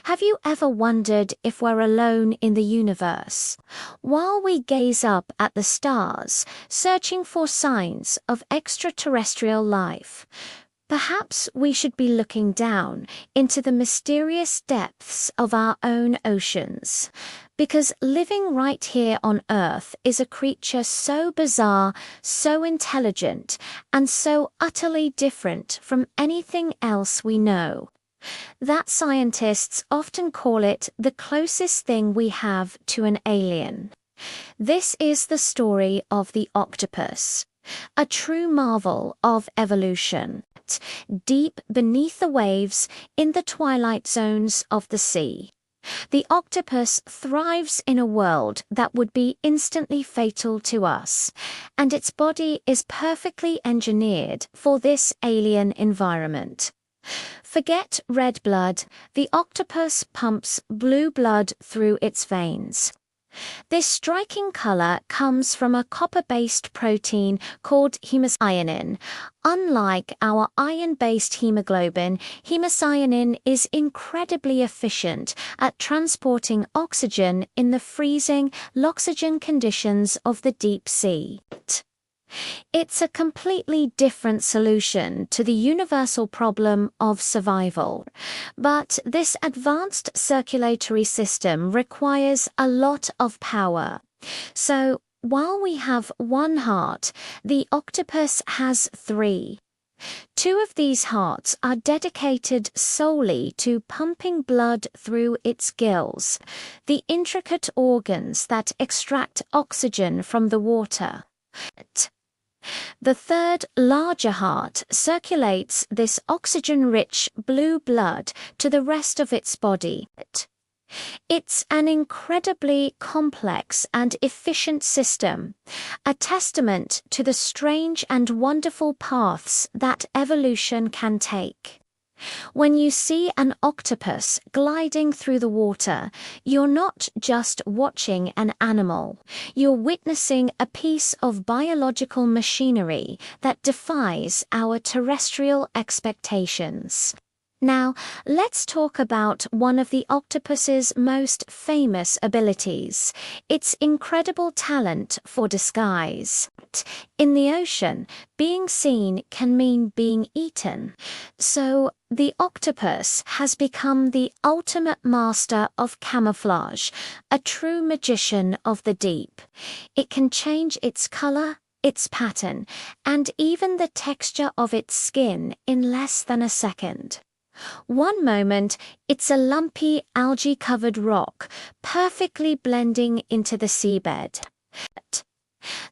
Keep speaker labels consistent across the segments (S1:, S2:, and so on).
S1: Have you ever wondered if we're alone in the universe? While we gaze up at the stars, searching for signs of extraterrestrial life, perhaps we should be looking down into the mysterious depths of our own oceans. Because living right here on Earth is a creature so bizarre, so intelligent, and so utterly different from anything else we know, that scientists often call it the closest thing we have to an alien. This is the story of the octopus, a true marvel of evolution, deep beneath the waves in the twilight zones of the sea. The octopus thrives in a world that would be instantly fatal to us, and its body is perfectly engineered for this alien environment. Forget red blood, the octopus pumps blue blood through its veins. This striking color comes from a copper-based protein called hemocyanin. Unlike our iron-based hemoglobin, hemocyanin is incredibly efficient at transporting oxygen in the freezing, loxygen conditions of the deep sea. It's a completely different solution to the universal problem of survival. But this advanced circulatory system requires a lot of power. So, while we have one heart, the octopus has three. Two of these hearts are dedicated solely to pumping blood through its gills, the intricate organs that extract oxygen from the water. The third, larger heart circulates this oxygen-rich blue blood to the rest of its body. It's an incredibly complex and efficient system, a testament to the strange and wonderful paths that evolution can take. When you see an octopus gliding through the water, you're not just watching an animal, you're witnessing a piece of biological machinery that defies our terrestrial expectations. Now, let's talk about one of the octopus's most famous abilities, its incredible talent for disguise. In the ocean, being seen can mean being eaten. So, the octopus has become the ultimate master of camouflage, a true magician of the deep. It can change its color, its pattern, and even the texture of its skin in less than a second. One moment, it's a lumpy, algae-covered rock, perfectly blending into the seabed.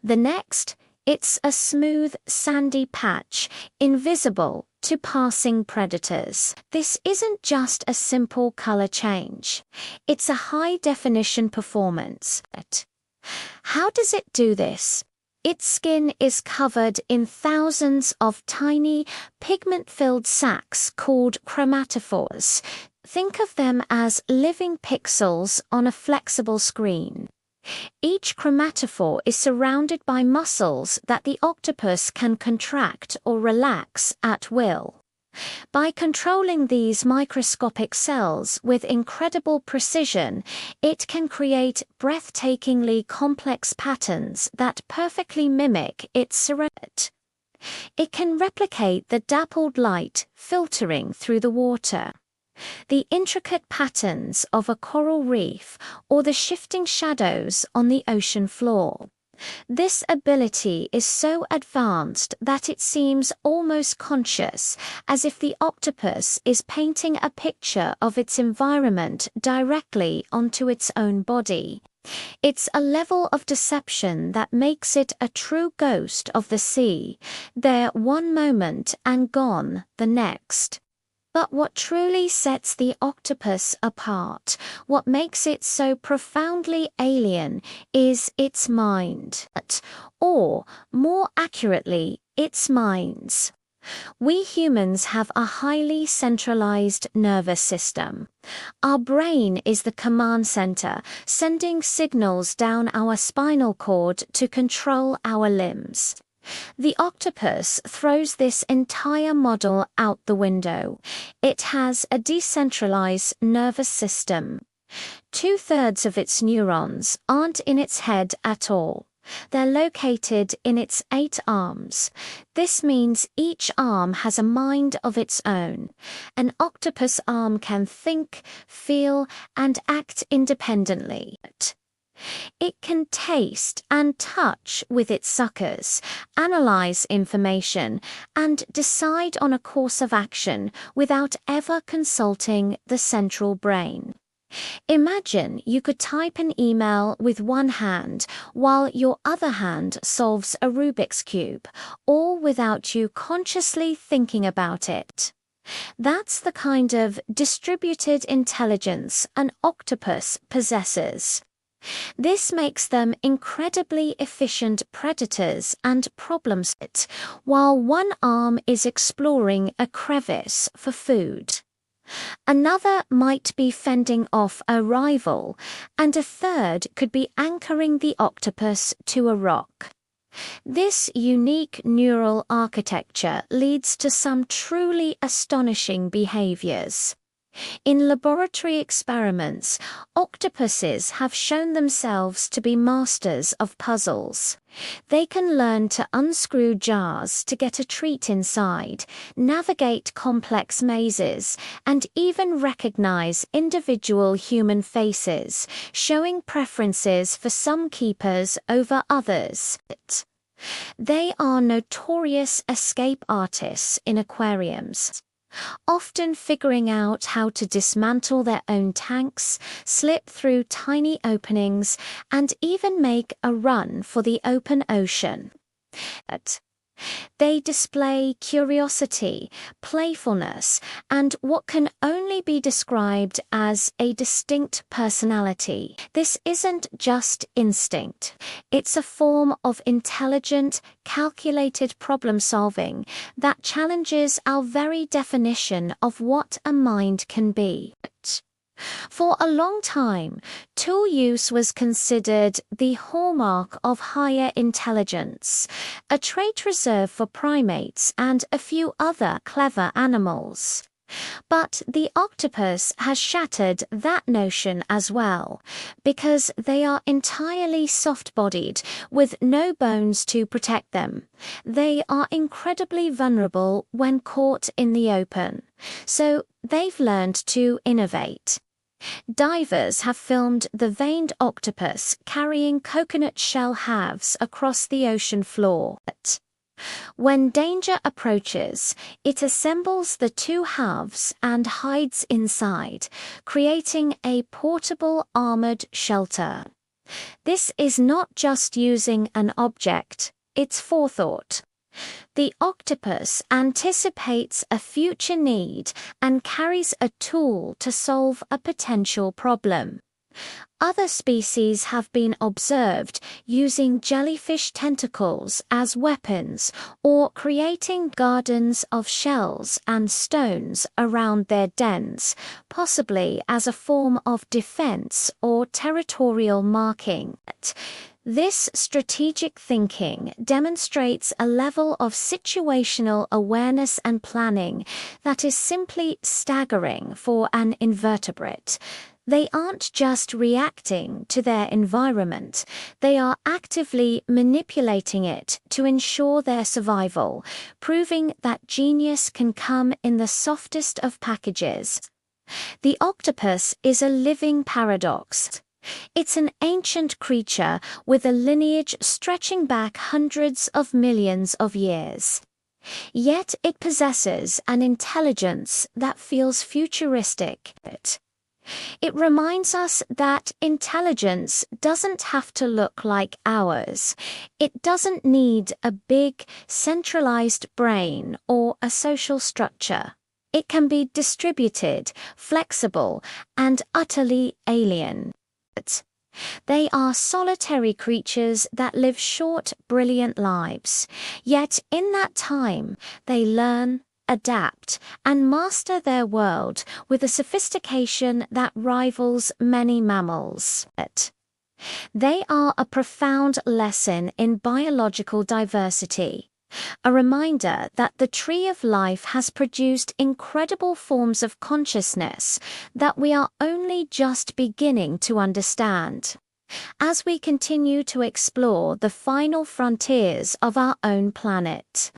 S1: The next, it's a smooth, sandy patch, invisible to passing predators. This isn't just a simple color change. It's a high-definition performance. How does it do this? Its skin is covered in thousands of tiny, pigment-filled sacs called chromatophores. Think of them as living pixels on a flexible screen. Each chromatophore is surrounded by muscles that the octopus can contract or relax at will. By controlling these microscopic cells with incredible precision, it can create breathtakingly complex patterns that perfectly mimic its surroundings. It can replicate the dappled light filtering through the water, the intricate patterns of a coral reef, or the shifting shadows on the ocean floor. This ability is so advanced that it seems almost conscious, as if the octopus is painting a picture of its environment directly onto its own body. It's a level of deception that makes it a true ghost of the sea, there one moment and gone the next. But what truly sets the octopus apart, what makes it so profoundly alien, is its mind, or, more accurately, its minds. We humans have a highly centralized nervous system. Our brain is the command center, sending signals down our spinal cord to control our limbs. The octopus throws this entire model out the window. It has a decentralized nervous system. 2/3 of its neurons aren't in its head at all. They're located in its 8 arms. This means each arm has a mind of its own. An octopus arm can think, feel, and act independently. It can taste and touch with its suckers, analyze information, and decide on a course of action without ever consulting the central brain. Imagine you could type an email with one hand while your other hand solves a Rubik's Cube, all without you consciously thinking about it. That's the kind of distributed intelligence an octopus possesses. This makes them incredibly efficient predators and problem solvers, while one arm is exploring a crevice for food. Another might be fending off a rival, and a third could be anchoring the octopus to a rock. This unique neural architecture leads to some truly astonishing behaviors. In laboratory experiments, octopuses have shown themselves to be masters of puzzles. They can learn to unscrew jars to get a treat inside, navigate complex mazes, and even recognize individual human faces, showing preferences for some keepers over others. They are notorious escape artists in aquariums, often figuring out how to dismantle their own tanks, slip through tiny openings, and even make a run for the open ocean. They display curiosity, playfulness, and what can only be described as a distinct personality. This isn't just instinct. It's a form of intelligent, calculated problem solving that challenges our very definition of what a mind can be. For a long time, tool use was considered the hallmark of higher intelligence, a trait reserved for primates and a few other clever animals. But the octopus has shattered that notion as well, because they are entirely soft-bodied with no bones to protect them. They are incredibly vulnerable when caught in the open, so they've learned to innovate. Divers have filmed the veined octopus carrying coconut shell halves across the ocean floor. When danger approaches, it assembles the two halves and hides inside, creating a portable armored shelter. This is not just using an object, it's forethought. The octopus anticipates a future need and carries a tool to solve a potential problem. Other species have been observed using jellyfish tentacles as weapons or creating gardens of shells and stones around their dens, possibly as a form of defense or territorial marking. This strategic thinking demonstrates a level of situational awareness and planning that is simply staggering for an invertebrate. They aren't just reacting to their environment, they are actively manipulating it to ensure their survival, proving that genius can come in the softest of packages. The octopus is a living paradox. It's an ancient creature with a lineage stretching back hundreds of millions of years. Yet it possesses an intelligence that feels futuristic. It reminds us that intelligence doesn't have to look like ours. It doesn't need a big, centralized brain or a social structure. It can be distributed, flexible, and utterly alien. They are solitary creatures that live short, brilliant lives. Yet in that time, they learn, adapt, and master their world with a sophistication that rivals many mammals. They are a profound lesson in biological diversity, a reminder that the tree of life has produced incredible forms of consciousness that we are only just beginning to understand. As we continue to explore the final frontiers of our own planet,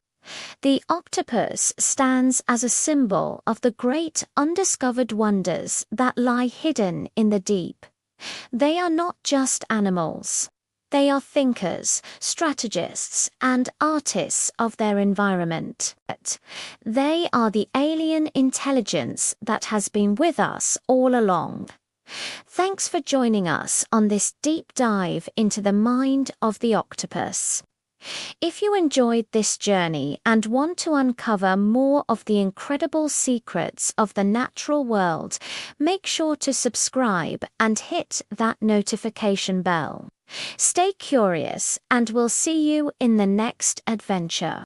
S1: the octopus stands as a symbol of the great undiscovered wonders that lie hidden in the deep. They are not just animals. They are thinkers, strategists, and artists of their environment. They are the alien intelligence that has been with us all along. Thanks for joining us on this deep dive into the mind of the octopus. If you enjoyed this journey and want to uncover more of the incredible secrets of the natural world, make sure to subscribe and hit that notification bell. Stay curious, and we'll see you in the next adventure.